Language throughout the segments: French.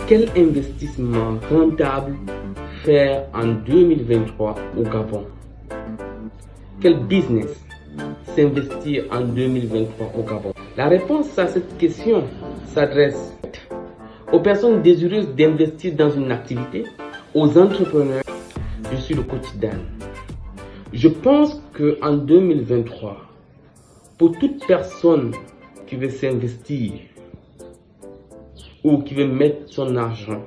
Quel investissement rentable faire en 2023 au Gabon? Quel business s'investir en 2023 au Gabon? La réponse à cette question s'adresse aux personnes désireuses d'investir dans une activité, aux entrepreneurs. Je suis le coach Dan. Je pense qu'en 2023, pour toute personne qui veut s'investir ou qui veut mettre son argent,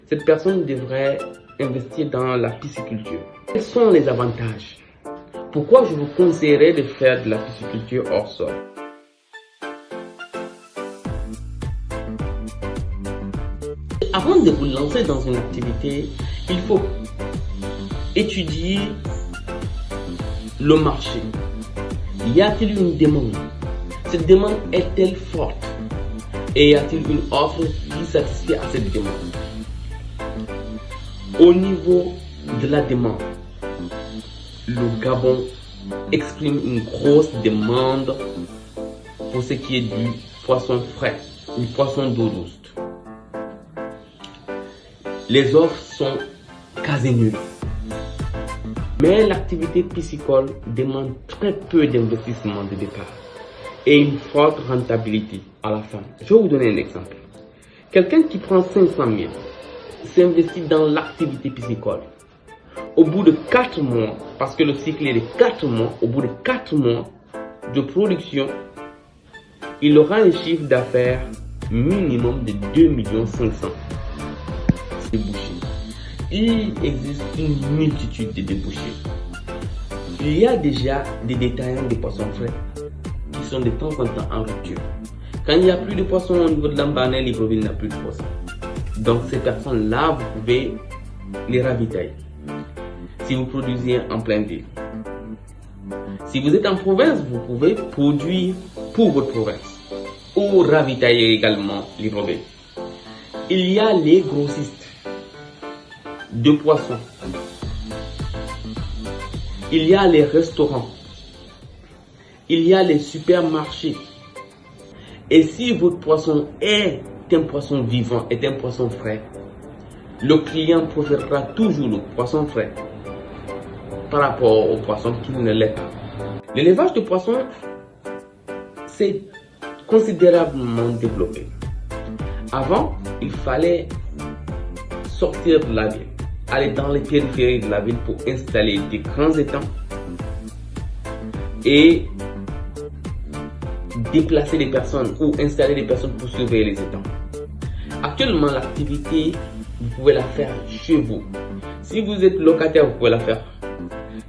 cette personne devrait investir dans la pisciculture. Quels sont les avantages? Pourquoi je vous conseillerais de faire de la pisciculture hors sol? Avant de vous lancer dans une activité, il faut étudier le marché. Y a-t-il une demande? Cette demande est-elle forte? Et y a-t-il une offre qui satisfait à cette demande? Au niveau de la demande, le Gabon exprime une grosse demande pour ce qui est du poisson frais, du poisson d'eau douce. Les offres sont quasi nulles. Mais l'activité piscicole demande très peu d'investissement de départ et une forte rentabilité à la fin. Je vais vous donner un exemple. Quelqu'un qui prend 500 000 s'investit dans l'activité piscicole. Au bout de 4 mois, parce que le cycle est de 4 mois, au bout de 4 mois de production, il aura un chiffre d'affaires minimum de 2 500 000 débouchés. Il existe une multitude de débouchés. Il y a déjà des détaillants de poissons frais qui sont de temps en temps en rupture. Quand il n'y a plus de poissons au niveau de l'Ambané, Libreville n'a plus de poissons. Donc ces personnes-là, vous pouvez les ravitailler. Si vous produisez en pleine ville. Si vous êtes en province, vous pouvez produire pour votre province ou ravitailler également Libreville. Il y a les grossistes de poissons. Il y a les restaurants. Il y a les supermarchés. Et si votre poisson est un poisson vivant, est un poisson frais, le client préférera toujours le poisson frais par rapport au poisson qui ne l'est pas. L'élevage de poissons, c'est considérablement développé. Avant, il fallait sortir de la ville, aller dans les périphéries de la ville pour installer des grands étangs et déplacer des personnes ou installer des personnes pour surveiller les étangs. Actuellement, l'activité, vous pouvez la faire chez vous. Si vous êtes locataire, vous pouvez la faire.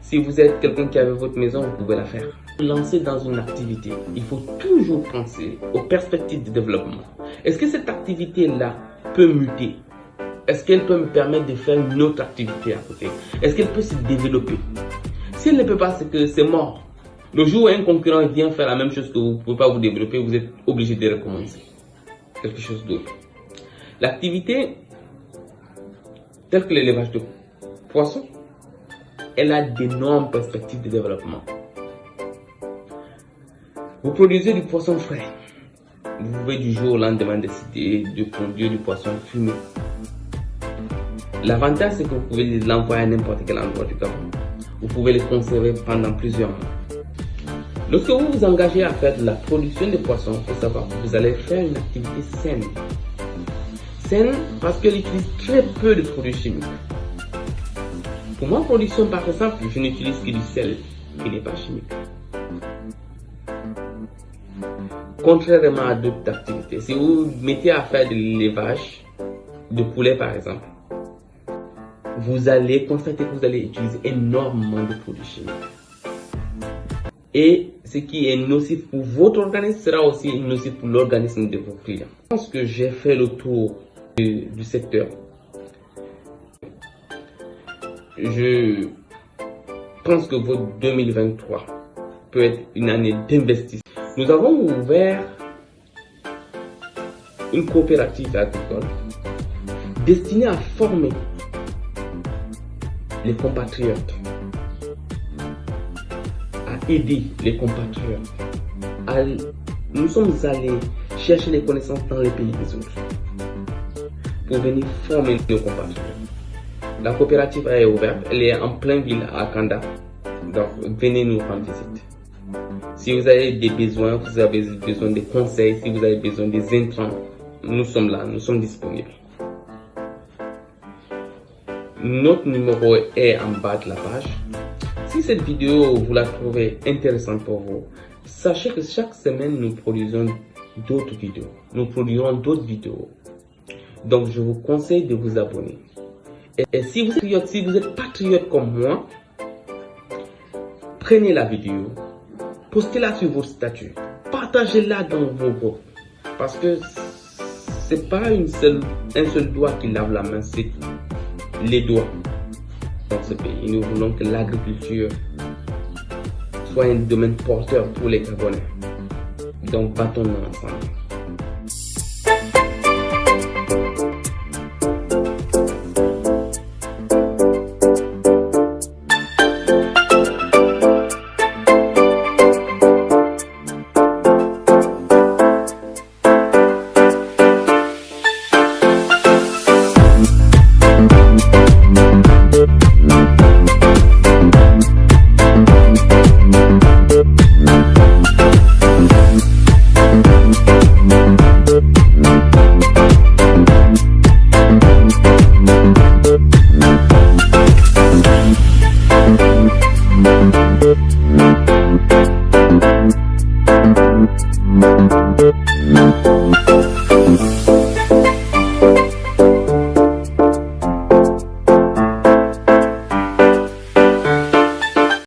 Si vous êtes quelqu'un qui a votre maison, vous pouvez la faire. Lancer dans une activité, il faut toujours penser aux perspectives de développement. Est-ce que cette activité-là peut muter? Est-ce qu'elle peut me permettre de faire une autre activité à côté? Est-ce qu'elle peut se développer? Si elle ne peut pas, c'est que c'est mort. Le jour où un concurrent vient faire la même chose que vous ne pouvez pas vous développer, vous êtes obligé de recommencer quelque chose d'autre. L'activité, telle que l'élevage de poissons, elle a d'énormes perspectives de développement. Vous produisez du poisson frais. Vous pouvez du jour au lendemain décider de produire du poisson fumé. L'avantage, c'est que vous pouvez l'envoyer à n'importe quel endroit du Gabon. Vous pouvez les conserver pendant plusieurs mois. Lorsque vous vous engagez à faire de la production de poissons, il faut savoir que vous allez faire une activité saine. Saine parce qu'elle utilise très peu de produits chimiques. Pour ma production, par exemple, je n'utilise que du sel qui n'est pas chimique. Contrairement à d'autres activités, si vous vous mettez à faire de l'élevage de poulet, par exemple, vous allez constater que vous allez utiliser énormément de produits chimiques. Et ce qui est nocif pour votre organisme sera aussi nocif pour l'organisme de vos clients. Je pense que j'ai fait le tour du secteur. Je pense que votre 2023 peut être une année d'investissement. Nous avons ouvert une coopérative agricole destinée à former les compatriotes, à aider les compatriotes. Nous sommes allés chercher les connaissances dans les pays des autres pour venir former nos compatriotes. La coopérative est ouverte, elle est en plein ville à Kanda. Donc, venez nous rendre visite. Si vous avez des besoins, vous avez besoin de conseils, si vous avez besoin des intrants, nous sommes là, nous sommes disponibles. Notre numéro est en bas de la page. Si cette vidéo, vous la trouvez intéressante pour vous, sachez que chaque semaine, nous produisons d'autres vidéos. Nous produirons d'autres vidéos. Donc, je vous conseille de vous abonner. Et si vous êtes patriote comme moi, prenez la vidéo, postez-la sur votre statut, partagez-la dans vos groupes. Parce que c'est pas un seul doigt qui lave la main, c'est les doigts dans ce pays. Nous voulons que l'agriculture soit un domaine porteur pour les Gabonais. Donc, battons-nous ensemble.